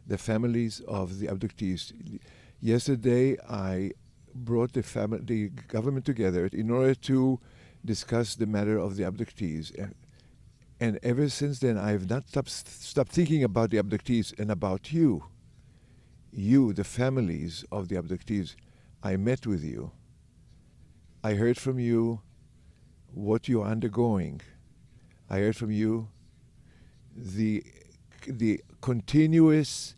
the families of the abductees. Yesterday, I brought the government together in order to discuss the matter of the abductees. And ever since then, I have not stopped thinking about the abductees and about you. You, the families of the abductees. I met with you. I heard from you what you're undergoing. I heard from you the continuous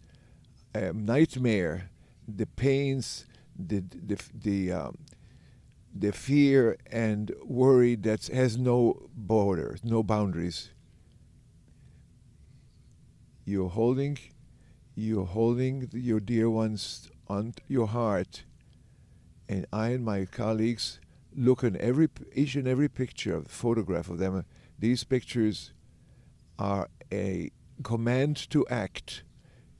nightmare, the pains, the fear and worry that has no borders, no boundaries. You're holding your dear ones on your heart, and I and my colleagues look at each and every picture, photograph of them. These pictures are a command to act.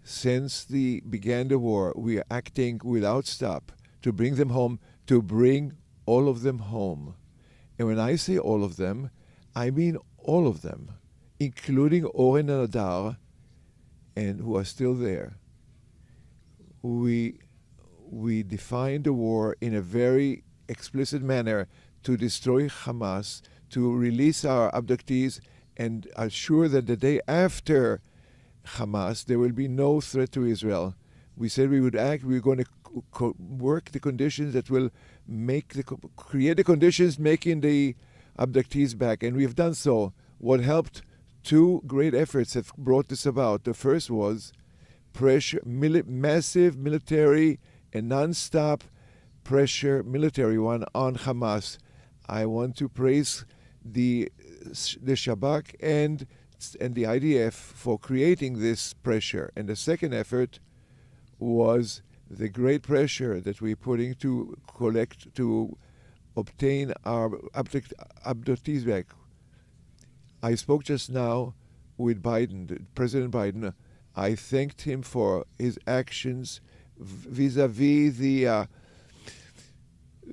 Since began the war, we are acting without stop to bring them home, to bring all of them home. And when I say all of them, I mean all of them, including Oren and Adar, and who are still there. We defined the war in a very explicit manner to destroy Hamas, to release our abductees, and assure that the day after Hamas, there will be no threat to Israel. We said we would act. We were going to work the conditions that will create the conditions making the abductees back, and we have done so. What helped? Two great efforts have brought this about. The first was pressure, massive military and non-stop pressure, military one, on Hamas. I want to praise the Shabak and the IDF for creating this pressure. And the second effort was the great pressure that we're putting to obtain our abductees back. I spoke just now with President Biden. I thanked him for his actions vis-a-vis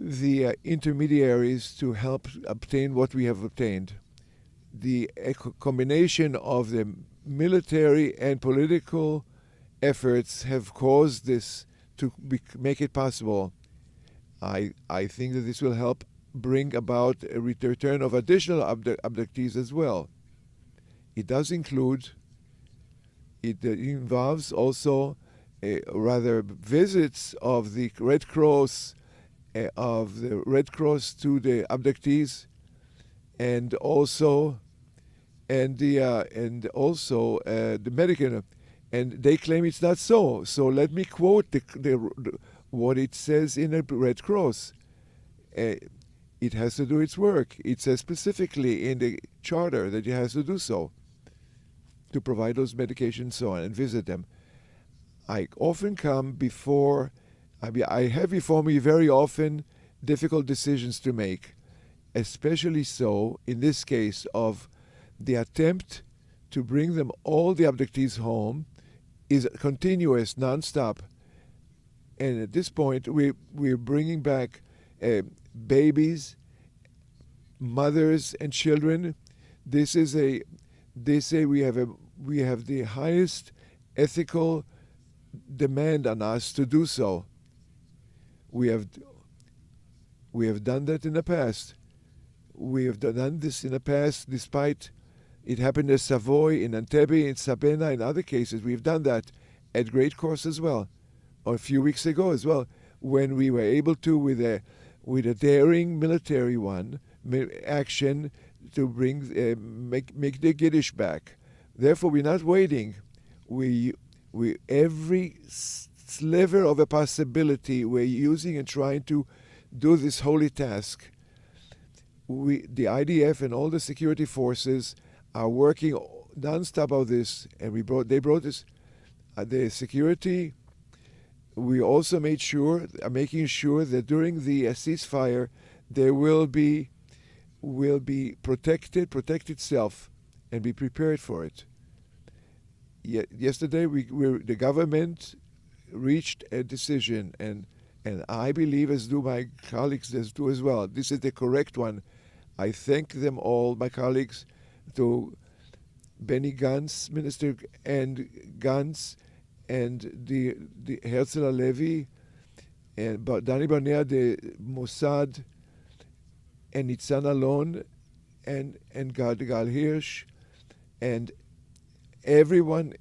the intermediaries to help obtain what we have obtained. The combination of the military and political efforts have caused this to make it possible. I think that this will help bring about a return of additional abductees as well. It involves also visits of the Red Cross, to the abductees, and also the medical, and they claim it's not so. So let me quote what it says in the Red Cross. It has to do its work. It says specifically in the charter that it has to do so, to provide those medications and so on, and visit them. I often come before, I have before me very often difficult decisions to make, especially so in this case of the attempt to bring them, all the abductees, home is continuous, non-stop. And at this point, we're bringing back babies, mothers, and children. They say we have the highest ethical demand on us to do so. We have done that in the past. We have done this in the past, despite it happened in Savoy, in Entebbe, in Sabena, in other cases. We've done that at great cost as well, or a few weeks ago as well, when we were able to, with a daring military action, to bring make the Giddish back. Therefore, we're not waiting. We every sliver of a possibility we're using and trying to do this holy task. The IDF and all the security forces are working non-stop on this, and they brought this. The security. We also making sure that during the ceasefire, there will be protect itself, and be prepared for it. Yesterday, the government reached a decision, and I believe, as do my colleagues, as well. This is the correct one. I thank them all, my colleagues, to Benny Gantz, Minister, and Gantz, and the Herzl Halevi, and Dani Barnea, the Mossad, and Nitzan Alon, and Gal Hirsch, and everyone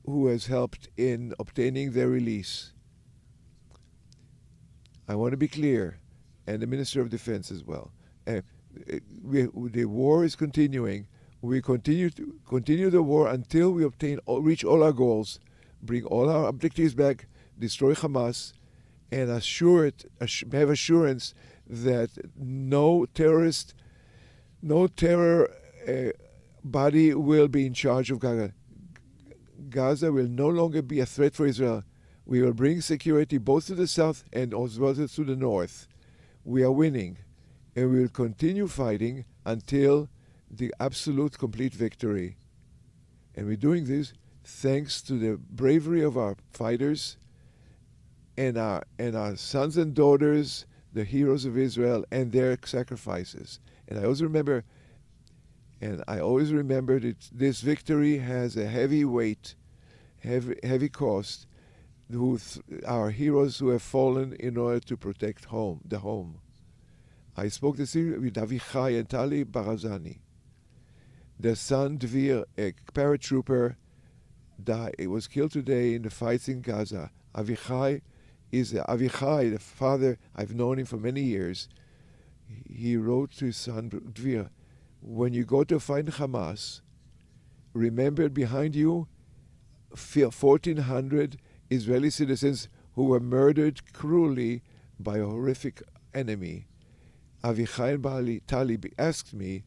who has helped in obtaining their release. I want to be clear, and the Minister of Defense as well. The war is continuing. We continue the war until we reach all our goals, bring all our abductees back, destroy Hamas, and have assurance that no terror body will be in charge of Gaza. Gaza will no longer be a threat for Israel. We will bring security both to the south and as well as to the north. We are winning, and we will continue fighting until the absolute complete victory. And we're doing this thanks to the bravery of our fighters and our sons and daughters, the heroes of Israel, and their sacrifices. And I always remember that this victory has a heavy weight, heavy cost, our heroes who have fallen in order to protect the home. I spoke this evening with Avichai and Tali Barazani. Their son Dvir, a paratrooper, died. He was killed today in the fights in Gaza. Avichai, the father. I've known him for many years. He wrote to his son Dvir, when you go to fight Hamas, remember behind you 1,400 Israeli citizens who were murdered cruelly by a horrific enemy. Avichai and Bali Tali asked me,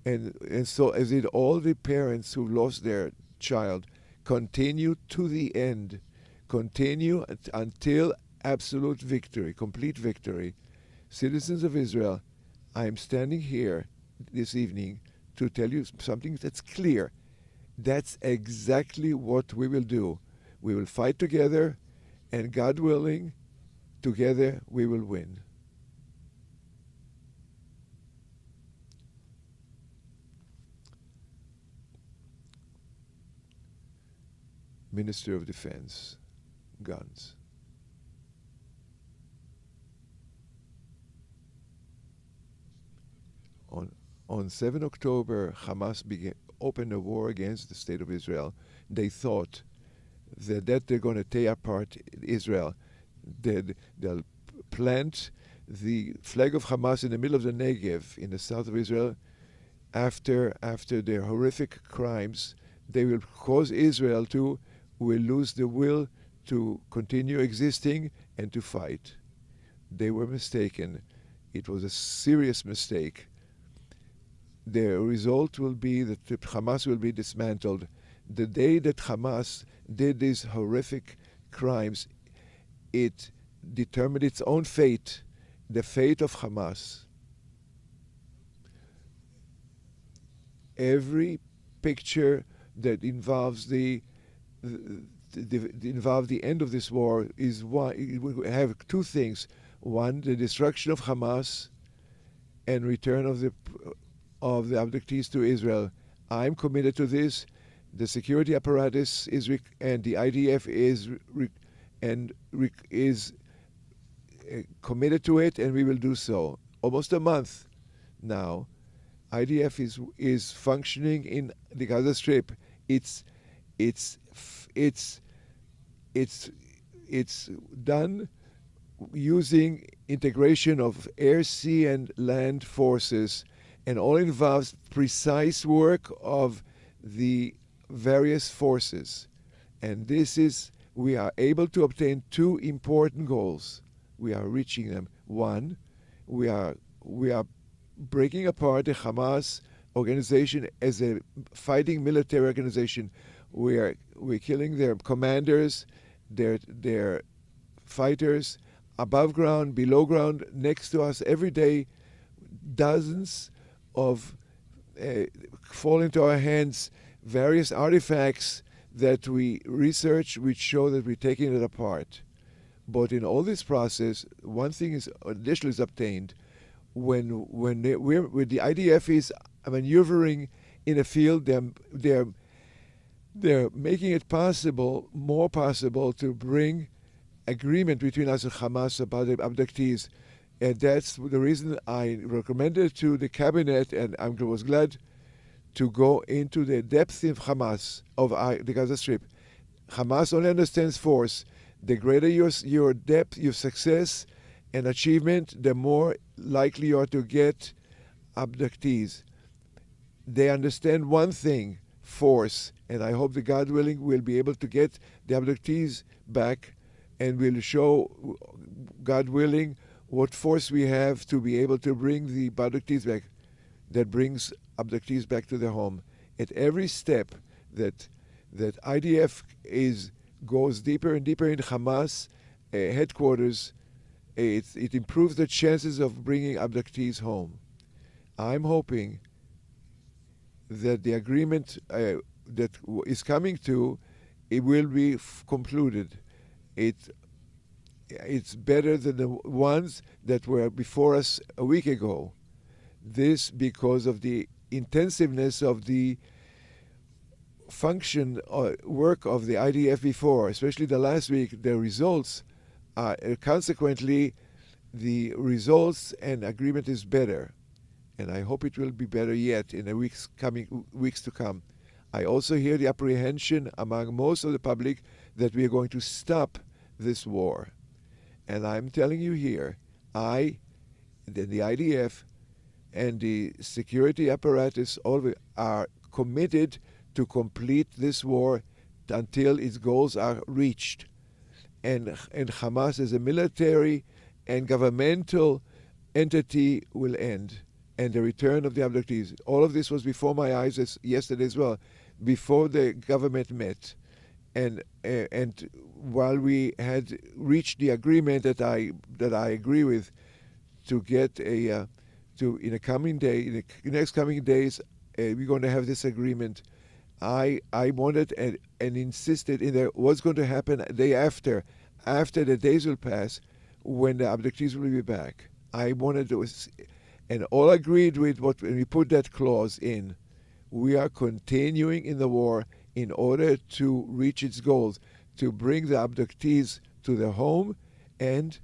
and so as did all the parents who lost their child, continue to the end. Continue until absolute victory, complete victory. Citizens of Israel, I am standing here this evening to tell you something that's clear. That's exactly what we will do. We will fight together, and God willing, together we will win. Minister of Defense, Gantz. On 7 October, Hamas opened a war against the state of Israel. They thought that they're going to tear apart Israel. They'll plant the flag of Hamas in the middle of the Negev in the south of Israel. After their horrific crimes, they will cause Israel will lose the will to continue existing and to fight. They were mistaken. It was a serious mistake. The result will be that Hamas will be dismantled. The day that Hamas did these horrific crimes, it determined its own fate, the fate of Hamas. Every picture that involves the end of this war is one. It will have two things: one, the destruction of Hamas, and return of the abductees to Israel. I'm committed to this. The security apparatus and the IDF is committed to it, and we will do so. Almost a month now, IDF is functioning in the Gaza Strip. It's done using integration of air, sea, and land forces, and all involves precise work of the various forces. And we are able to obtain two important goals. We are reaching them. One, we are breaking apart the Hamas organization as a fighting military organization. We're killing their commanders, their fighters, above ground, below ground, next to us every day. Dozens of fall into our hands various artifacts that we research, which show that we're taking it apart. But in all this process, one thing is additional is obtained when the IDF is maneuvering in a field. They're they're making it possible, more possible, to bring agreement between us and Hamas about the abductees. And that's the reason I recommended to the cabinet, and I was glad to go into the depth of Hamas, of the Gaza Strip. Hamas only understands force. The greater your depth, your success and achievement, the more likely you are to get abductees. They understand one thing, force, and I hope that God willing we'll be able to get the abductees back, and we'll show, God willing, what force we have to be able to bring the abductees back, that brings abductees back to their home. At every step that IDF goes deeper and deeper in Hamas headquarters, it improves the chances of bringing abductees home. I'm hoping that the agreement that is coming to, it will be concluded. It's better than the ones that were before us a week ago. This because of the intensiveness of the function or work of the IDF before, especially the last week. The results are consequently the results and agreement is better, and I hope it will be better yet in the weeks to come. I also hear the apprehension among most of the public that we are going to stop this war, and I'm telling you here, the IDF and the security apparatus all are committed to complete this war until its goals are reached. And Hamas as a military and governmental entity will end. And the return of the abductees. All of this was before my eyes yesterday as well, before the government met. And while we had reached the agreement that I agree with, to get in the next coming days, we're going to have this agreement. I wanted and insisted in there what's going to happen a day after the days will pass, when the abductees will be back. I wanted to, and all agreed with when we put that clause in. We are continuing in the war in order to reach its goals, to bring the abductees to their home and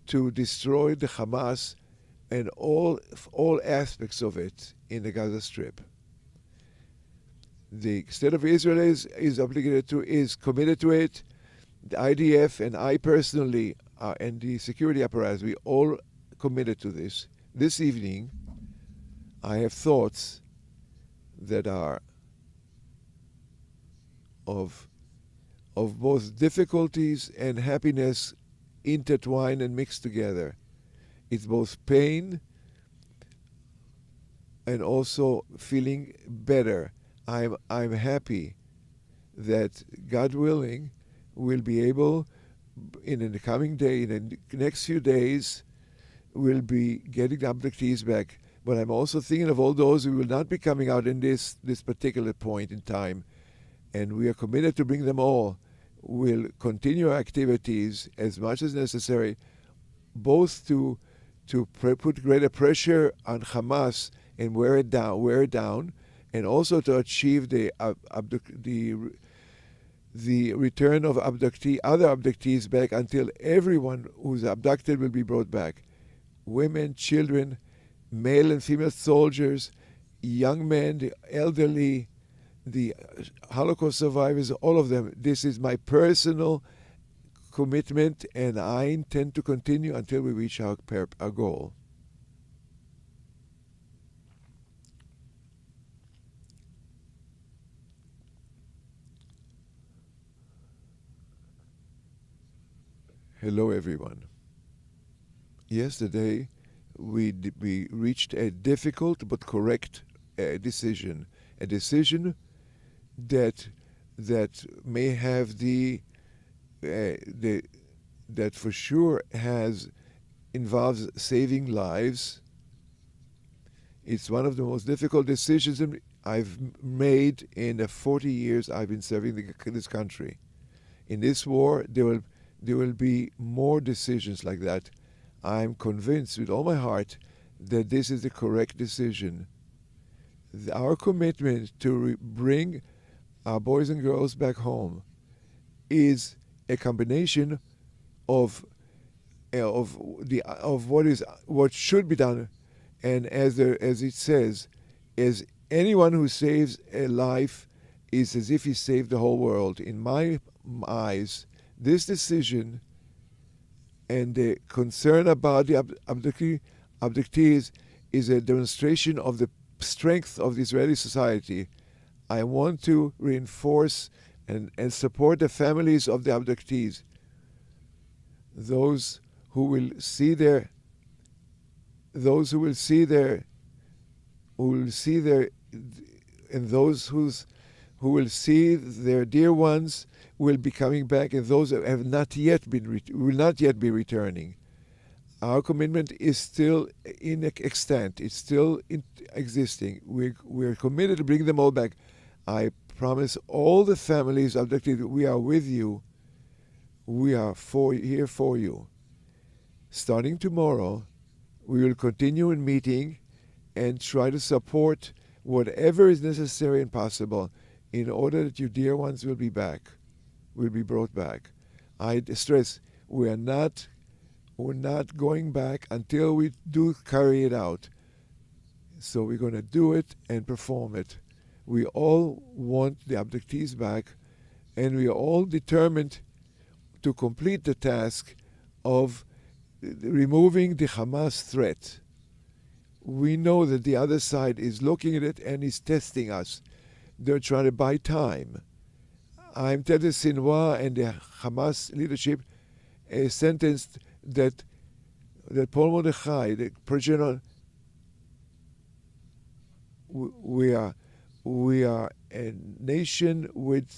to destroy the Hamas and all aspects of it in the Gaza Strip. The state of Israel is committed to it. The IDF and I personally and the security apparatus, we all committed to this. This evening, I have thoughts that are of both difficulties and happiness intertwined and mixed together. It's both pain and also feeling better. I'm happy that, God willing, we'll be able, in the coming day, in the next few days, we'll be getting the abductees back. But I'm also thinking of all those who will not be coming out in this particular point in time. And we are committed to bring them all. We'll continue our activities as much as necessary, both to put greater pressure on Hamas and wear it down, and also to achieve the return of other abductees back until everyone who's abducted will be brought back. Women, children, male and female soldiers, young men, the elderly, the Holocaust survivors, all of them. This is my personal commitment, and I intend to continue until we reach our goal. Hello, everyone. Yesterday, we reached a difficult but correct decision. A decision that may have that for sure involves saving lives. It's one of the most difficult decisions I've made in the 40 years I've been serving this country. In this war, there will be more decisions like that. I'm convinced with all my heart that this is the correct decision. Our commitment to bring our boys and girls back home is a combination of what should be done, and as it says, as anyone who saves a life is as if he saved the whole world. In my eyes, this decision and the concern about the abductees is a demonstration of the strength of the Israeli society. I want to reinforce and support the families of the abductees, those who will see their and those who will see their dear ones will be coming back, and those who have not yet will not yet be returning. Our commitment is still in extant. It's still existing. We're committed to bring them all back. I promise all the families abducted, we are with you. We are here for you. Starting tomorrow, we will continue in meeting and try to support whatever is necessary and possible in order that your dear ones will be back, will be brought back. I stress, we're not going back until we do carry it out. So we're going to do it and perform it. We all want the abductees back, and we are all determined to complete the task of removing the Hamas threat. We know that the other side is looking at it and is testing us. They're trying to buy time. I'm telling Sinwar and the Hamas leadership sentenced that Paul Mordechai, the prisoner, we are a nation which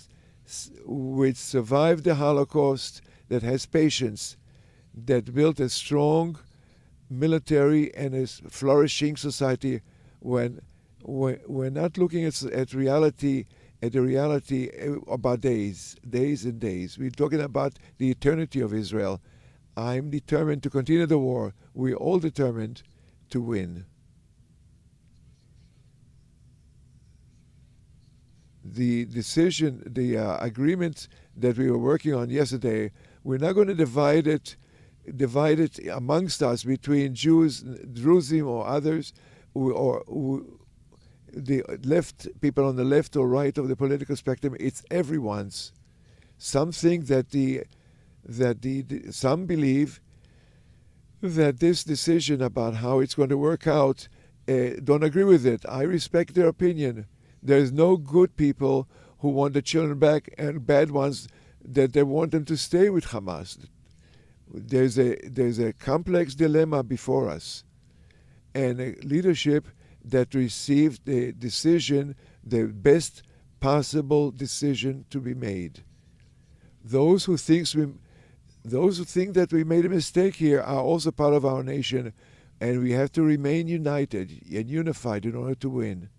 survived the Holocaust, that has patience, that built a strong military and a flourishing society. When we're not looking at the reality about days and days. We're talking about the eternity of Israel. I'm determined to continue the war. We're all determined to win. The decision, the agreement that we were working on yesterday, we're not going to divide it amongst us between Jews, Druzim, or others, or the left, people on the left or right of the political spectrum. It's everyone's. Some think some believe that this decision about how it's going to work out, don't agree with it. I respect their opinion. There's no good people who want the children back and bad ones that they want them to stay with Hamas. There's a complex dilemma before us, and a leadership that received the decision, the best possible decision to be made. Those who think that we made a mistake here are also part of our nation, and we have to remain united and unified in order to win.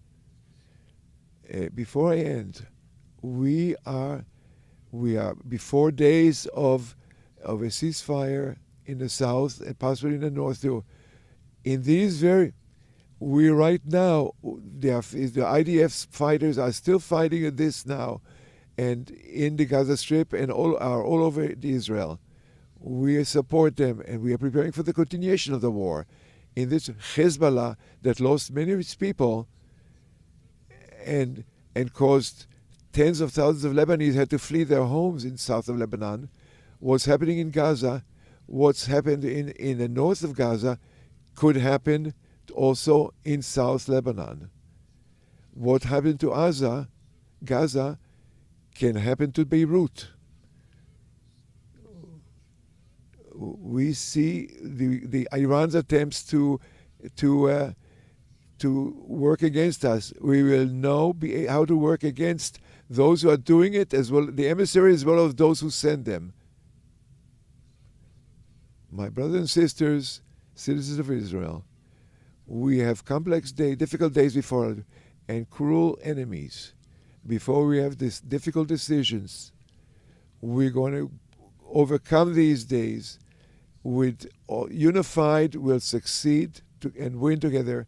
Before I end, we are before days of a ceasefire in the south and possibly in the north too. Right now, the IDF fighters are still fighting at this now, and in the Gaza Strip and all over Israel. We support them, and we are preparing for the continuation of the war. In this Hezbollah that lost many of its people and caused tens of thousands of Lebanese had to flee their homes in south of Lebanon. What's happening in Gaza, what's happened in the north of Gaza, could happen also in South Lebanon. What happened to Gaza can happen to Beirut. We see the Iran's attempts to work against us. We will know how to work against those who are doing it, as well the emissaries, as well as those who send them. My brothers and sisters, citizens of Israel, we have difficult days before us, and cruel enemies. Before we have these difficult decisions, we're going to overcome these days. Unified, we'll succeed and win together.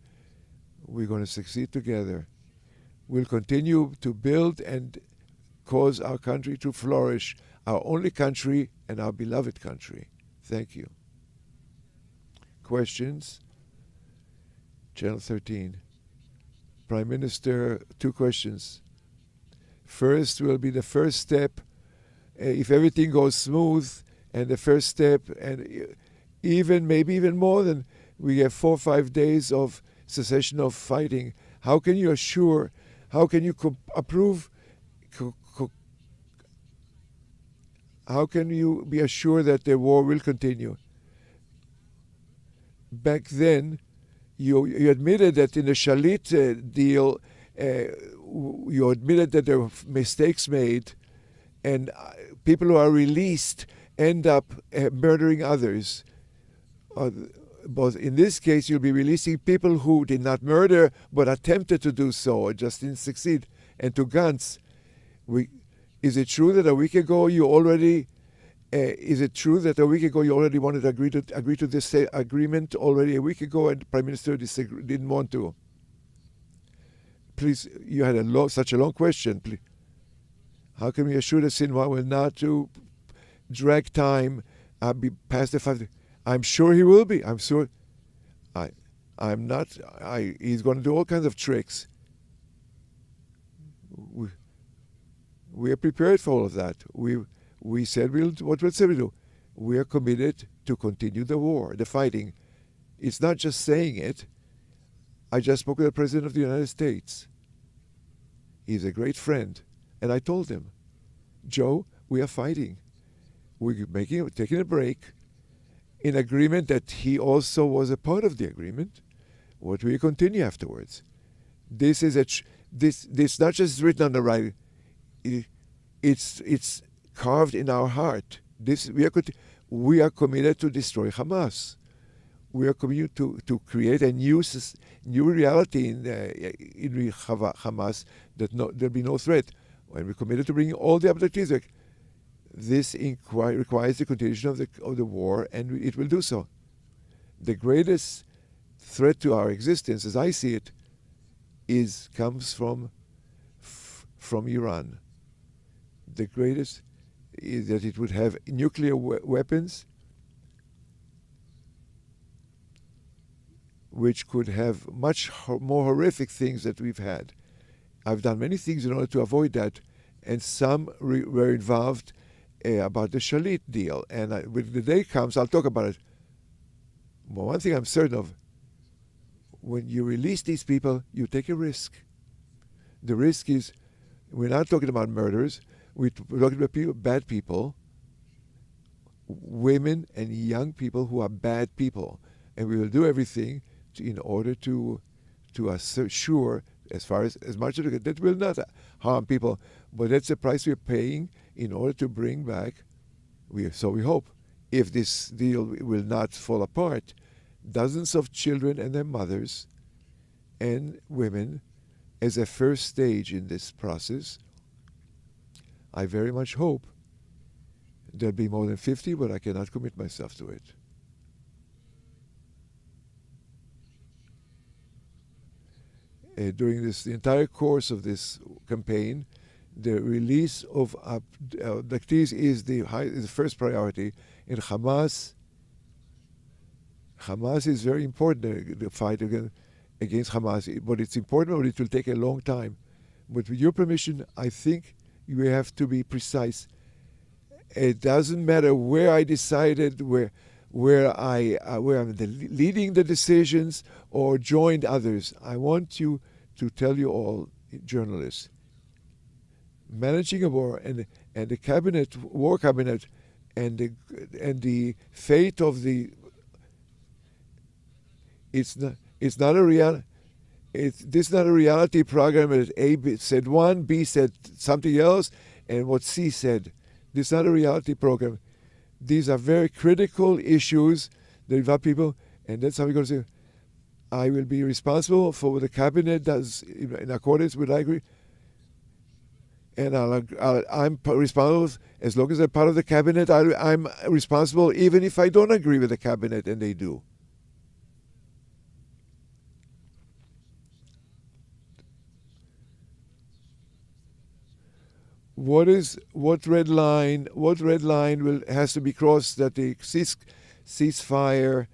We're going to succeed together. We'll continue to build and cause our country to flourish, our only country and our beloved country. Thank you. Questions? Channel 13. Prime Minister, 2 questions. First will be the first step, if everything goes smooth, and the first step, and maybe even more than we have 4 or 5 days of cessation of fighting. How can you approve, how can you be assured that the war will continue? Back then, you admitted that in the Shalit deal, you admitted that there were mistakes made, and people who are released end up murdering others. But in this case, you'll be releasing people who did not murder but attempted to do so or just didn't succeed. And to Gantz, is it true that a week ago you already wanted to agree to this agreement already a week ago, and the Prime Minister didn't want to? Please, you had such a long question. Please. How can we assure that Sinwar will not to drag time, be past the 5? I'm sure he will be. I'm sure. I'm not. He's going to do all kinds of tricks. We are prepared for all of that. We said what we'll say we do. We are committed to continue the war, the fighting. It's not just saying it. I just spoke with the President of the United States. He's a great friend. And I told him, Joe, we are fighting. We're taking a break in agreement that he also was a part of the agreement. What will continue afterwards? This is this not just written on the right. It's carved in our heart. We are committed to destroy Hamas. We are committed to create a new reality in Hamas, that there'll be no threat. And we're committed to bringing all the abductees back. This requires the continuation of the war, and it will do so. The greatest threat to our existence, as I see it, comes from Iran. The greatest is that it would have nuclear weapons, which could have much more horrific things that we've had. I've done many things in order to avoid that, and some were involved about the Shalit deal. And when the day comes, I'll talk about it. But one thing I'm certain of, when you release these people, you take a risk. The risk is, we're not talking about murderers, we're talking about bad people, women and young people who are bad people. And we will do everything in order to assure, as much as we can, that will not harm people. But that's the price we're paying in order to bring back, so we hope, if this deal will not fall apart, dozens of children and their mothers and women as a first stage in this process. I very much hope there'll be more than 50, but I cannot commit myself to it. During the entire course of this campaign, the release of abductees is the first priority. In Hamas is very important, the fight against Hamas, but it's important, but it will take a long time. But with your permission, I think you have to be precise. It doesn't matter where I decided, where I'm leading the decisions or joined others. I want you to tell you all, journalists, managing a war and the cabinet, war cabinet, and the fate of the. This is not a reality program that A said one, B said something else, and what C said. This is not a reality program. These are very critical issues that involve people, and that's how we're going to say, I will be responsible for what the cabinet does in accordance with I agree. And I'm responsible, as long as I'm part of the cabinet, I'm responsible even if I don't agree with the cabinet, and they do. what red line will has to be crossed that the ceasefire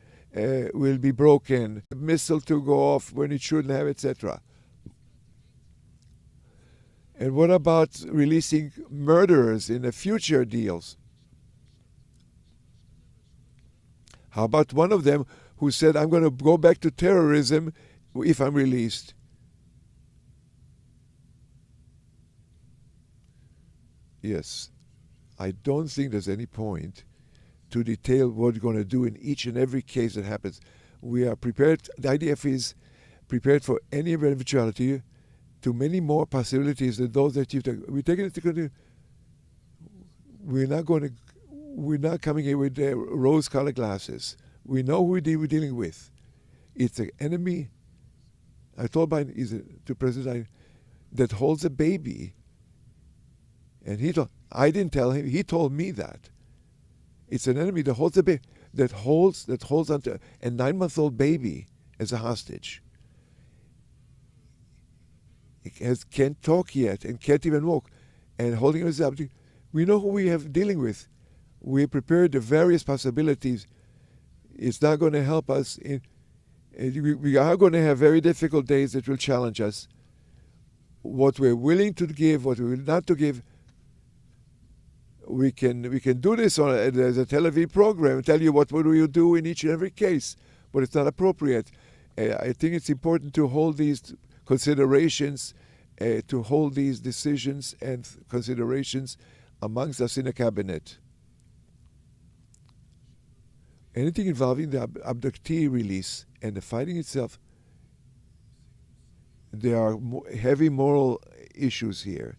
will be broken, a missile to go off when it shouldn't have, etc. And what about releasing murderers in the future deals? How about one of them who said, I'm going to go back to terrorism if I'm released? Yes, I don't think there's any point to detail what we're going to do in each and every case that happens. We are prepared, the IDF is prepared for any eventuality, to many more possibilities than those that you've taken. We're taking it to, we're not coming here with rose-colored glasses. We know who we're dealing with. It's an enemy. I told to President that holds a baby. And I didn't tell him. He told me that. It's an enemy that holds a baby, that holds onto a 9-month-old baby as a hostage. It can't talk yet and can't even walk, and holding him as a. We know who we have dealing with. We prepared the various possibilities. It's not going to help us. We are going to have very difficult days that will challenge us. What we're willing to give, what we will not to give. We can do this as a Tel Aviv program, tell you what will you do in each and every case, but it's not appropriate. I think it's important to hold these considerations, to hold these decisions and considerations amongst us in a cabinet. Anything involving the abductee release and the fighting itself, there are heavy moral issues here.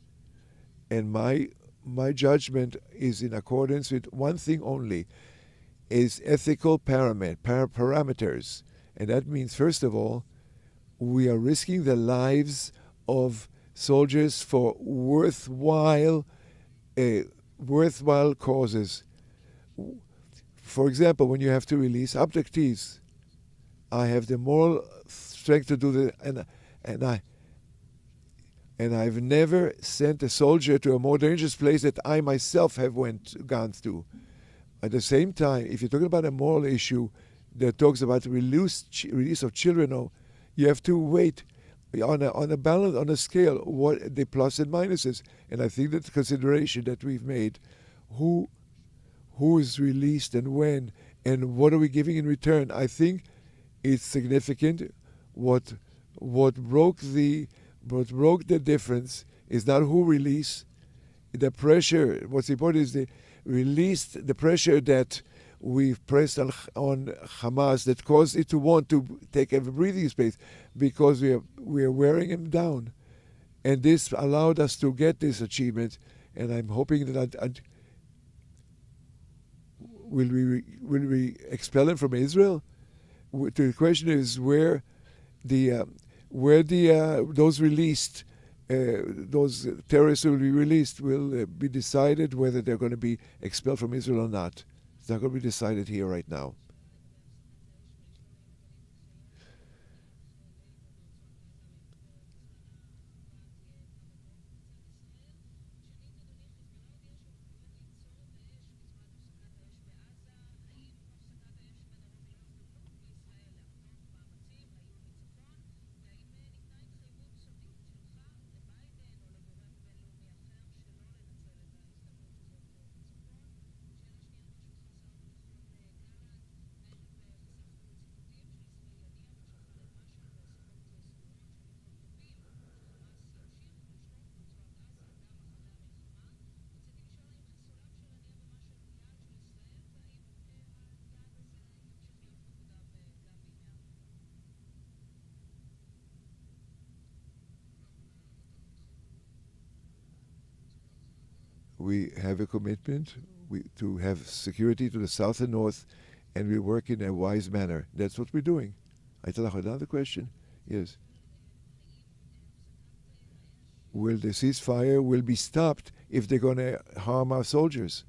And my judgment is in accordance with one thing only, is ethical parameters. And that means, first of all, we are risking the lives of soldiers for worthwhile causes. For example, when you have to release abductees, I have the moral strength to do that, and I've never sent a soldier to a more dangerous place that I myself have went Gantz to. At the same time, if you're talking about a moral issue that talks about release of children, you have to wait on a balance, on a scale, what the plus and minuses. And I think that the consideration that we've made, who is released and when, and what are we giving in return, I think it's significant. What broke the difference is not who released. The pressure, what's important is the pressure that we've pressed on Hamas that caused it to want to take a breathing space, because we are wearing him down. And this allowed us to get this achievement, and I'm hoping that will we expel him from Israel? The question is where those released, those terrorists who will be released will be decided whether they're going to be expelled from Israel or not. It's not going to be decided here right now. We have a commitment to have security to the south and north, and we work in a wise manner. That's what we're doing. I tell you another question. Yes. Will the ceasefire will be stopped if they're going to harm our soldiers?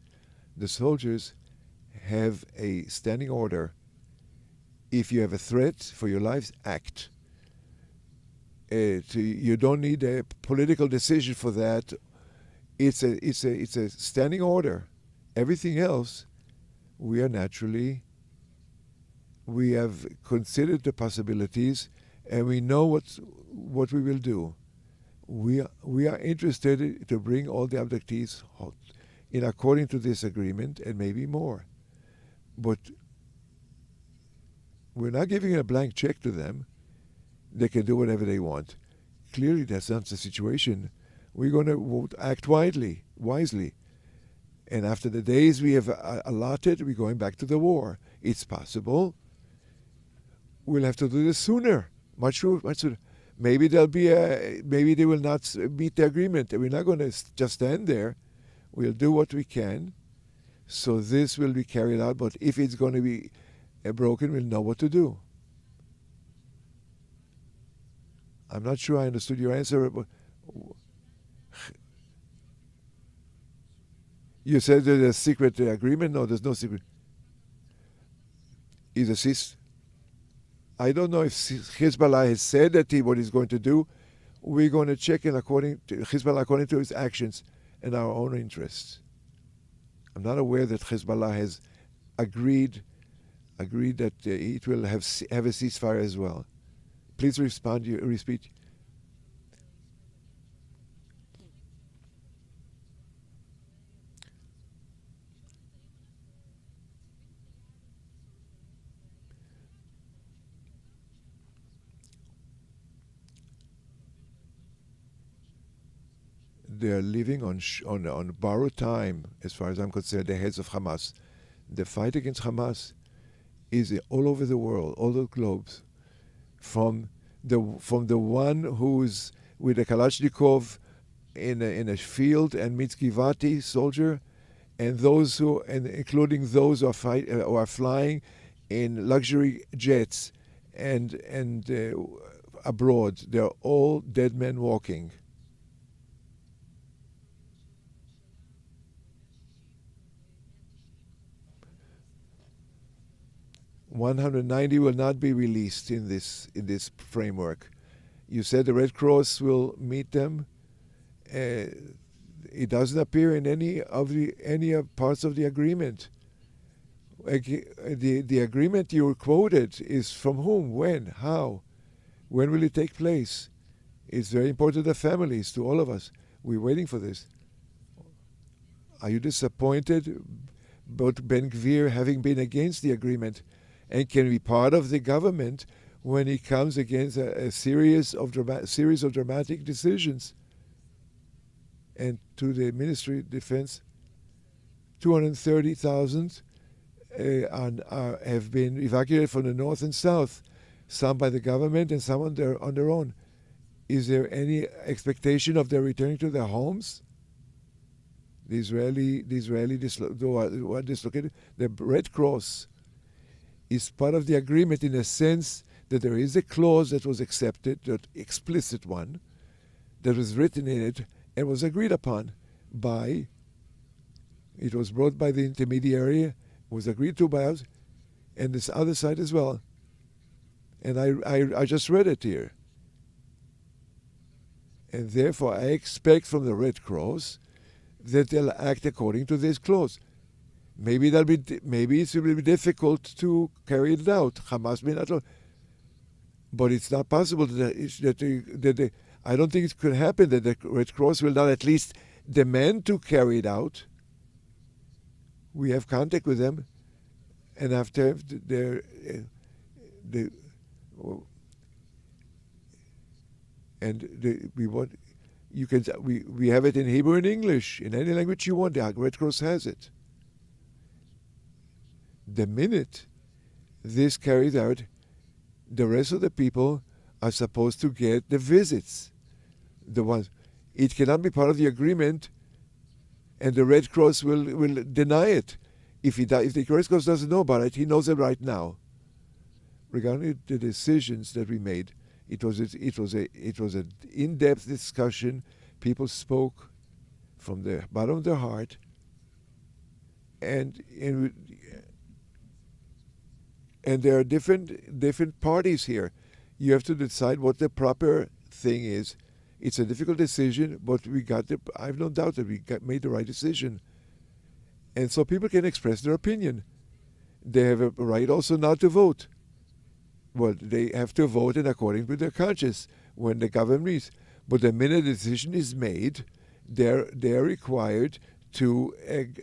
The soldiers have a standing order. If you have a threat for your lives, act. You don't need a political decision for that. it's a standing order. Everything else, we have considered the possibilities, and we know what we will do. We are interested to bring all the abductees in according to this agreement, and maybe more. But we're not giving a blank check to them. They can do whatever they want. Clearly, that's not the situation. We're going to act wisely. And after the days we have allotted, we're going back to the war. It's possible. We'll have to do this sooner, much sooner. Maybe maybe they will not meet the agreement. We're not going to just stand there. We'll do what we can. So this will be carried out. But if it's going to be broken, we'll know what to do. I'm not sure I understood your answer, but you said there's a secret agreement. No, there's no secret. Is a cease. I don't know if Hezbollah has said that what he's going to do. We're going to check in according to Hezbollah, according to his actions and our own interests. I'm not aware that Hezbollah has agreed that it will have a ceasefire as well. Please respond. Repeat. They are living on borrowed time, as far as I'm concerned. The heads of Hamas. The fight against Hamas is all over the world, all the globes. From the one who's with a Kalashnikov in a field and meets Givati soldier, and including those who are flying in luxury jets and abroad. They're all dead men walking. 190 will not be released in this framework. You said the Red Cross will meet them. It doesn't appear in any parts of the agreement. The agreement you quoted is from whom, when, how, when will it take place? It's very important to the families, to all of us. We're waiting for this. Are you disappointed about Ben Gvir having been against the agreement and can be part of the government when he comes against a series of dramatic decisions? And to the Ministry of Defense, 230,000 have been evacuated from the north and south, some by the government and some on their own. Is there any expectation of their returning to their homes? The Israeli dislocated. The Red Cross is part of the agreement in a sense that there is a clause that was accepted, that explicit one, that was written in it and was agreed upon by, it was brought by the intermediary, was agreed to by us, and this other side as well. And I just read it here. And therefore I expect from the Red Cross that they'll act according to this clause. Maybe it will be difficult to carry it out. Hamas may not, but it's not possible that I don't think it could happen that the Red Cross will not at least demand to carry it out. We have contact with them, and after we have it in Hebrew and English, in any language you want. The Red Cross has it. The minute this carries out, the rest of the people are supposed to get the visits. It cannot be part of the agreement, and the Red Cross will deny it. If the Red Cross doesn't know about it, he knows it right now. Regarding the decisions that we made, it was an in-depth discussion. People spoke from the bottom of their heart, and there are different parties here. You have to decide what the proper thing is. It's a difficult decision, but I have no doubt that made the right decision. And so people can express their opinion. They have a right also not to vote. Well, they have to vote in accordance with their conscience when the government meets. But the minute a decision is made, they're required to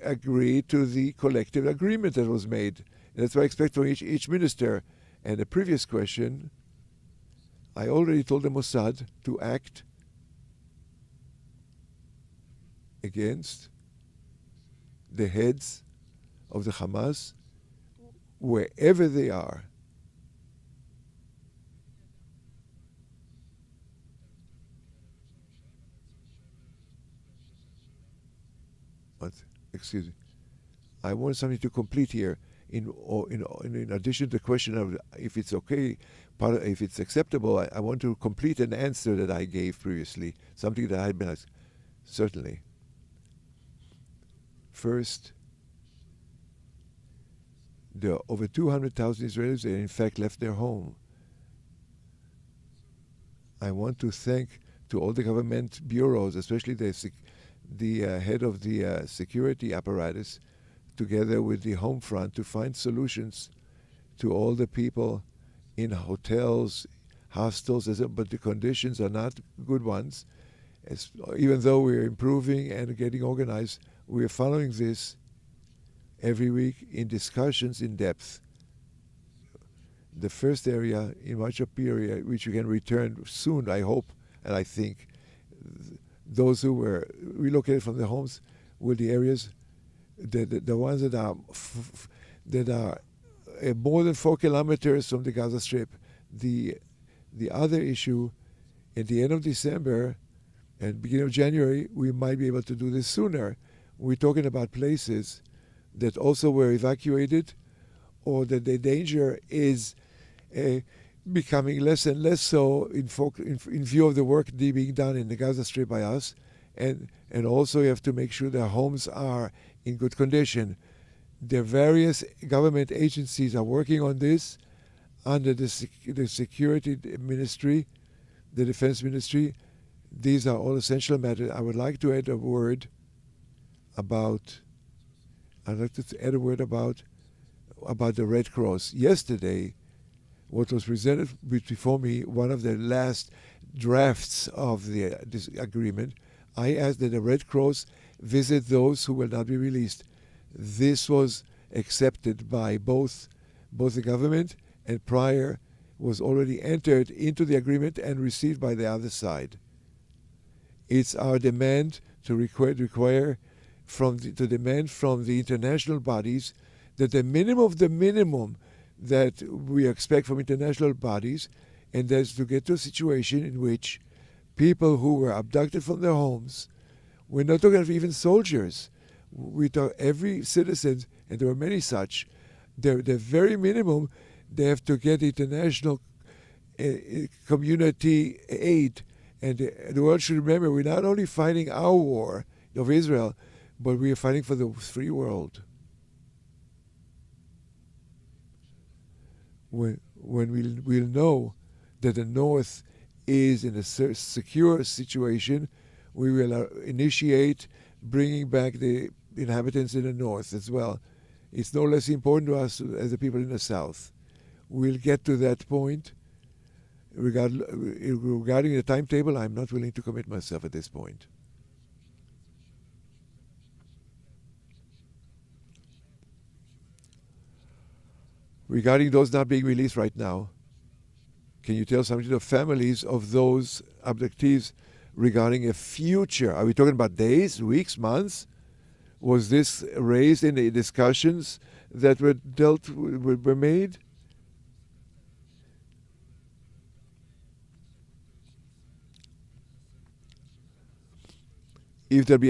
agree to the collective agreement that was made. And that's what I expect from each minister. And the previous question, I already told the Mossad to act against the heads of the Hamas wherever they are. What? Excuse me. I want something to complete here. In addition to the question of if it's okay, if it's acceptable, I want to complete an answer that I gave previously, something that I had been asked. Certainly. First, there are over 200,000 Israelis that in fact left their home. I want to thank to all the government bureaus, especially the head of the security apparatus, together with the home front, to find solutions to all the people in hotels, hostels, but the conditions are not good ones. Even though we're improving and getting organized, we're following this every week in discussions in depth. The first area in Machapiria, which you can return soon, I hope, and I think, those who were relocated from their homes were the areas, the ones that are more than 4 kilometers from the Gaza Strip. The other issue, at the end of December and beginning of January, we might be able to do this sooner. We're talking about places that also were evacuated, or that the danger is becoming less and less so in view of the work being done in the Gaza Strip by us. And also you have to make sure their homes are in good condition. The various government agencies are working on this under the security ministry, the defense ministry. These are all essential matters. I would like to add a word about the Red Cross. Yesterday, what was presented before me, one of the last drafts of this agreement, I asked that the Red Cross visit those who will not be released. This was accepted by both the government, and prior was already entered into the agreement and received by the other side. It's our demand to demand from the international bodies that the minimum of the minimum that we expect from international bodies, and that's to get to a situation in which people who were abducted from their homes, we're not talking of even soldiers, we talk every citizen, and there were many such, the very minimum, they have to get international community aid. And the world should remember, we're not only fighting our war of Israel, but we are fighting for the free world. When we'll know that the North is in a secure situation, we will initiate bringing back the inhabitants in the North as well. It's no less important to us as the people in the South. We'll get to that point. Regarding the timetable, I'm not willing to commit myself at this point. Regarding those not being released right now, can you tell something to the families of those abductees regarding a future? Are we talking about days, weeks, months? Was this raised in the discussions that were made? If there be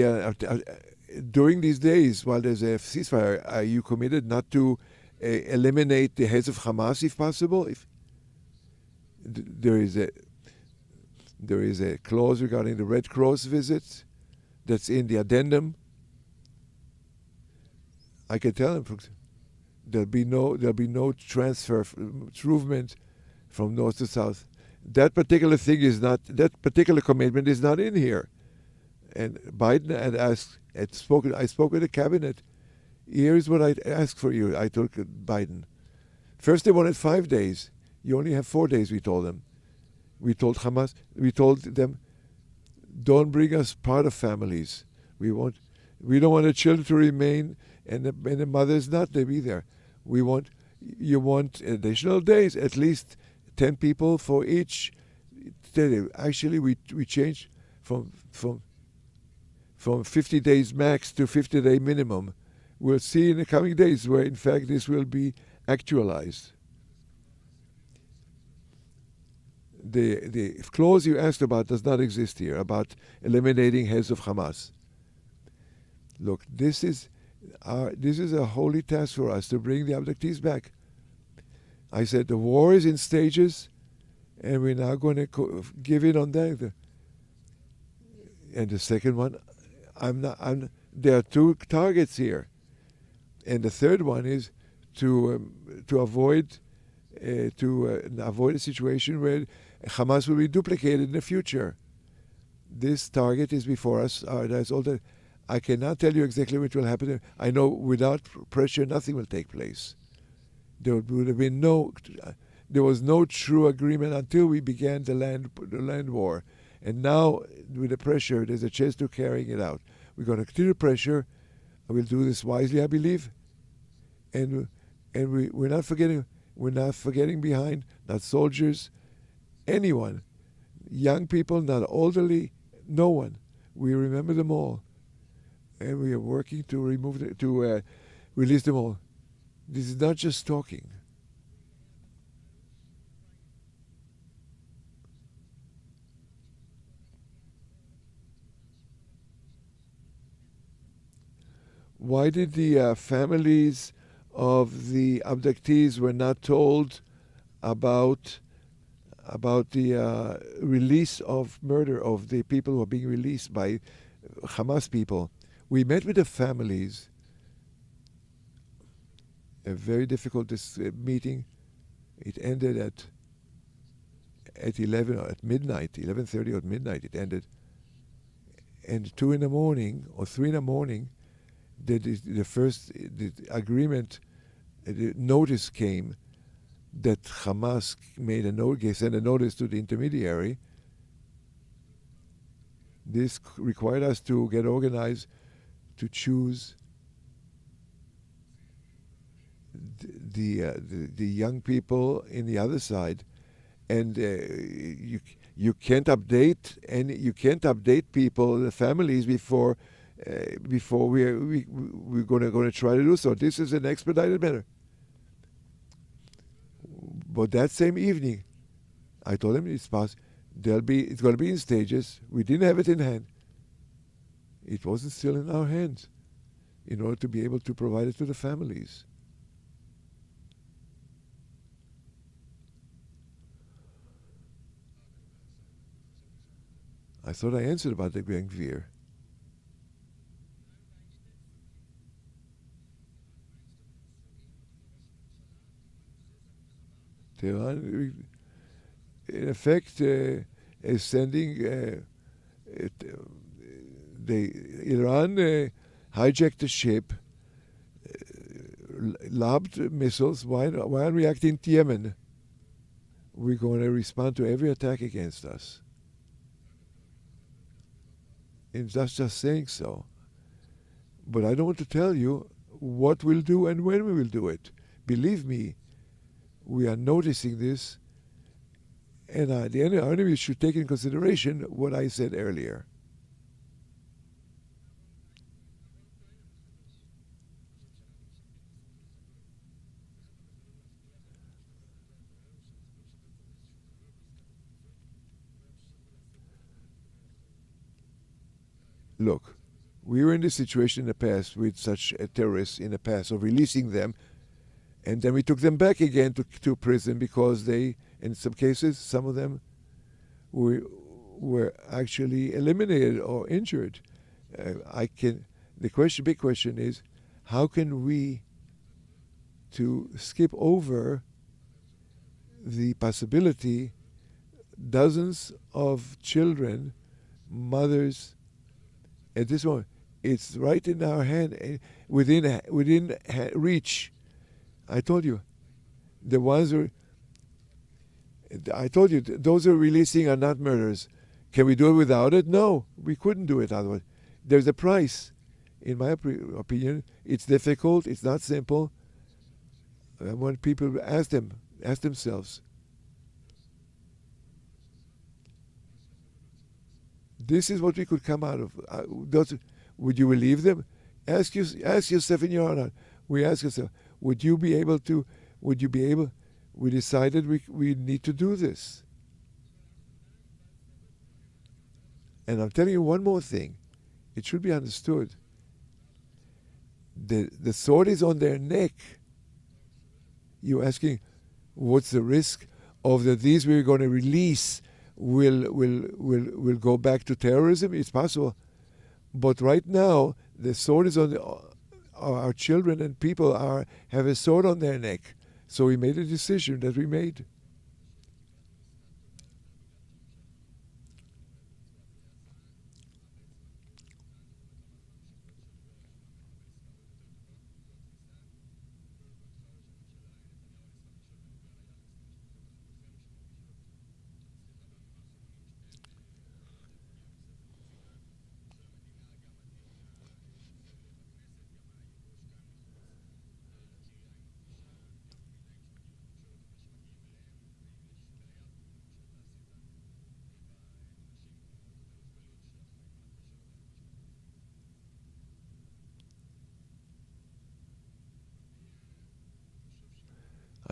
during these days, while there's a ceasefire, are you committed not to eliminate the heads of Hamas if possible? If there is a clause regarding the Red Cross visit that's in the addendum. I can tell them there'll be no transfer, movement from north to south. that particular thing is not, that particular commitment is not in here. And Biden had asked, I spoke with the cabinet. Here's what I asked for you. I told Biden. First, they wanted 5 days. You only have 4 days, we told them. We told Hamas, we told them, don't bring us part of families. We don't want the children to remain and the mothers not to be there. You want additional days, at least 10 people for each. Actually, we changed from 50 days max to 50-day minimum. We'll see in the coming days where, in fact, this will be actualized. The clause you asked about does not exist here, about eliminating heads of Hamas. Look, this is a holy task for us to bring the abductees back. I said the war is in stages, and we're now going to give in on that. And the second one, there are 2 targets here, and the third one is to avoid a situation where Hamas will be duplicated in the future. This target is before us. I cannot tell you exactly what will happen. I know without pressure, nothing will take place. There was no true agreement until we began the land war, and now with the pressure, there's a chance to carrying it out. We're going to continue pressure. We'll do this wisely, I believe, and we're not forgetting. We're not forgetting behind, not soldiers, anyone, young people, not elderly, no one. We remember them all, and we are working to release them all. This is not just talking. Why did the families of the abductees were not told about the release of murder of the people who are being released by Hamas people? We met with the families. A very difficult meeting. It ended at 11 or at midnight, 11:30 or at midnight. It ended, and 2 in the morning or 3 in the morning, the agreement, the notice came that Hamas sent a notice to the intermediary. This required us to get organized to choose the young people in the other side, and you can't update people, the families, before we're going to try to do so. This is an expedited matter. But that same evening, I told him it's possible. It's going to be in stages. We didn't have it in hand. It wasn't still in our hands, in order to be able to provide it to the families. I thought I answered about the Ben Gvir. Tehran, in effect, is sending. Iran hijacked the ship, lobbed missiles. Why are we reacting to Yemen? We're going to respond to every attack against us. And that's just saying so. But I don't want to tell you what we'll do and when we will do it. Believe me, we are noticing this, and the enemy should take in consideration what I said earlier. Look, we were in this situation in the past with such terrorists in the past, of releasing them, and then we took them back again to prison because they, in some cases, some of them were actually eliminated or injured. The big question is, how can we to skip over the possibility dozens of children, mothers. At this moment, it's right in our hand, within reach. I told you, the ones who I told you those who are releasing are not murderers. Can we do it without it? No, we couldn't do it otherwise. There's a price. In my opinion, it's difficult. It's not simple. I want people to ask themselves. This is what we could come out of. Would you believe them? Ask yourself in your heart. We ask yourself, would you be able? We decided we need to do this. And I'm telling you one more thing. It should be understood. The sword is on their neck. You're asking, what's the risk of these we're going to release will go back to terrorism? It's possible. But right now, the sword is on our children, and people have a sword on their neck. So we made a decision that we made.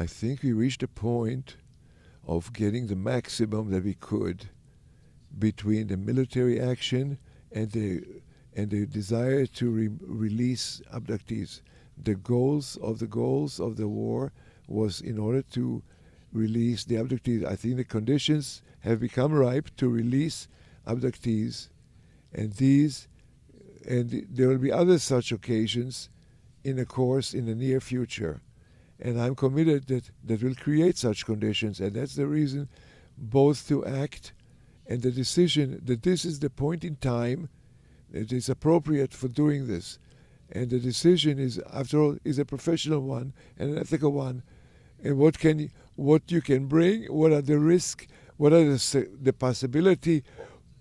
I think we reached a point of getting the maximum that we could between the military action and the desire to release abductees. The goals of the war was in order to release the abductees. I think the conditions have become ripe to release abductees, and there will be other such occasions in the near future. And I'm committed that will create such conditions, and that's the reason both to act and the decision that this is the point in time that is appropriate for doing this. And the decision is, after all, is a professional one and an ethical one. And what you can bring, what are the risks, what are the possibility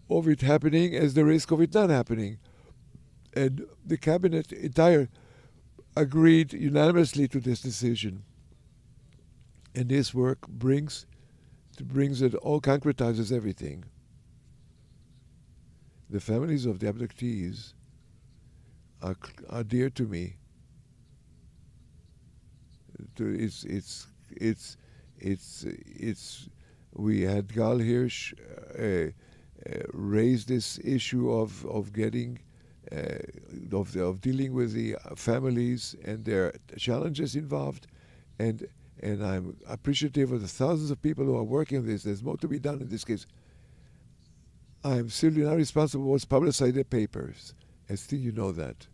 of it happening as the risk of it not happening. And the cabinet entire agreed unanimously to this decision. And this work brings it all, concretizes everything. The families of the abductees are dear to me. We had Gal Hirsch raise this issue of getting of dealing with the families and their challenges involved, and I'm appreciative of the thousands of people who are working on this. There's more to be done in this case. I'm simply not responsible for what's publicized in the papers. I think you know that.